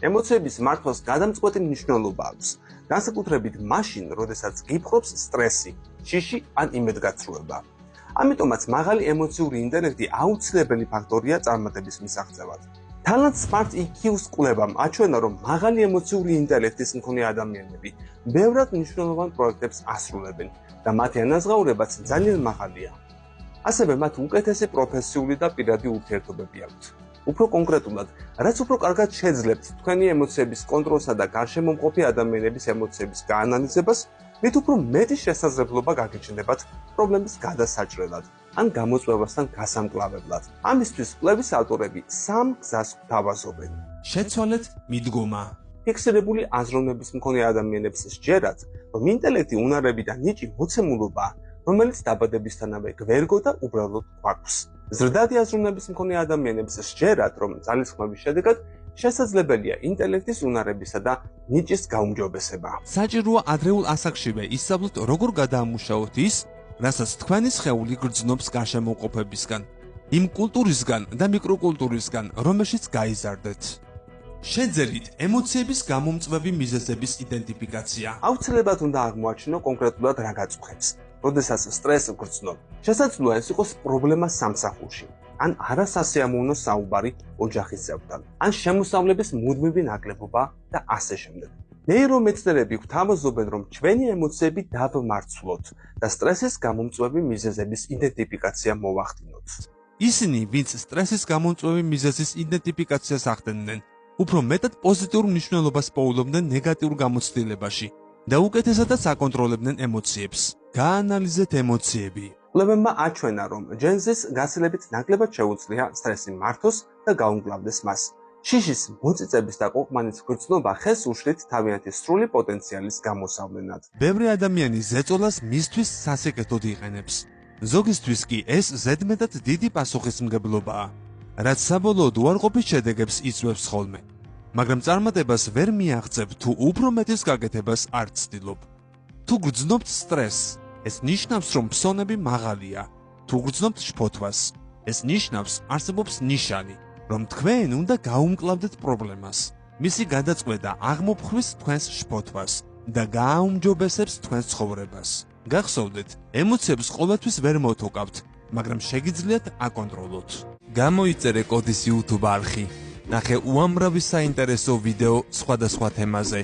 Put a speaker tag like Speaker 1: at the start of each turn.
Speaker 1: ემოციების მართვას გადამწყვეტი მნიშვნელობა აქვს, განსაკუთრებით მაშინ, როდესაც გიფხრობს სტრესი, შიში ან იმედგაცრუება. ამიტომაც მაღალი ემოციური ინტელექტი აუცილებელი ფაქტორია წარმატების მისაღწევად. Talent Smart EQ-ს კვლევამ აჩვენა, რომ მაღალი ემოციური ინტელექტის მქონე ადამიანები ბევრად მნიშვნელოვან პროექტებს ასრულებენ და მათი ანაზღაურებაც ძალიან მაღალია. ასევე მათ უკეთესი პროფესიული და პირადი ურთიერთობები აქვთ. უფრო კონკრეტულად, რაც უფრო კარგად შეძლებთ თქვენი ემოციების კონტროლსა და გარშემომყოფი ადამიანების ემოციების გაანალიზებას, მით უფრო მეტი შესაძლებლობა გაგიჩნდებათ პრობლემის გადასაჭრელად ან გამოწვევასთან გასამკლავებლად. ამისთვის კვლევის ავტორები 3 გზას გვთავაზობენ.
Speaker 2: შეცვალეთ მიდგომა.
Speaker 1: ფიქსირებული აზროვნების მქონე ადამიანებს სჯერათ, რომ ინტელექტი უნარები და ნიჭი მოცემულობაა, რომელიც დაბადებისთანავე გვერგო და უბრალოდ გვაქვს. ზრდადი აზროვნების მქონე ადამიანებს სჯერათ, რომ ძალისხმევის შედეგად შესაძლებელია ინტელექტის უნარებისა და ნიჭის გაუმჯობესება.
Speaker 2: საჭიროა ადრეულ ასაკშივე ისწავლოთ, როგორ გადაამუშავოთ ის, რასაც თქვენი სხეული გრძნობს გარშემოყოფებისგან, იმ კულტურისგან და მიკროკულტურისგან, რომელშიც გაიზარდეთ. შეძელით ემოციების გამომწვევი მიზეზების იდენტიფიკაცია.
Speaker 1: აუცილებლად უნდა აღმოაჩინო კონკრეტულად რა გაწუხებს. როდესაც სტრესი გრძნობ, შესაძლოა ეს იყოს პრობლემა სამსახურში, ან არასასიამოვნო საუბარი ოჯახის წევრთან, ან შემოსავლების მუდმივი ნაკლებობა და ასე შემდეგ. ნეირომეცნიერები გვთავაზობენ, რომ ჩვენი ემოციები დავმარცვლოთ და სტრესის გამომწვევი მიზეზების იდენტიფიკაცია მოვახდინოთ.
Speaker 2: ისინი, ვინც სტრესის გამომწვევი მიზეზის იდენტიფიკაციას ახდენდნენ, უფრო მეტად პოზიტიურ მნიშვნელობას პოულობდნენ ნეგატიურ გამოცდილებაში და უკეთესადაც აკონტროლებდნენ ემოციებს. გაანალიზეთ ემოციები.
Speaker 1: კვლევებმა აჩვენა, რომ ჯენზის გაცილებით ნაკლებად შეუძლია სტრესი მართოს და გაუმკლავდეს მას. შიშის, მოწიწების და ყოყმანის გრძნობა ხელს უშლით თავიანთი სრული პოტენციალის გამოსავლენად.
Speaker 2: ბევრი ადამიანი ზეწოლას მისთვის სასიკეთოდ იყენებს. ზოგისთვის კი ეს ზედმეტად დიდი პასუხისმგებლობაა, რაც საბოლოოდ უარყოფით შედეგებს იწვევს ხოლმე. მაგრამ წარმატებას ვერ მიაღწევ თუ უფრო მეტის გაკეთებას არ ცდილობ. თუ გრძნობთ სტრესს, ეს ნიშნავს, რომ ფსონები მაღალია. თუ გრძნობთ შფოთვას, ეს ნიშნავს, არსებობს ნიშანი, რომ თქვენ უნდა გაუმკლავდეთ პრობლემას. მისი გადაწყვეტა აღმოფხვის თქვენს შფოთვას და გააუმჯობესებს თქვენს ცხოვრებას. გახსოვდეთ, ემოციებს ყოველთვის ვერ მოვთოკავთ, მაგრამ შეგიძლიათ აკონტროლოთ. გამოიწერე კოდის YouTube არხი. ნახე უამრავი საინტერესო ვიდეო სხვადასხვა თემაზე.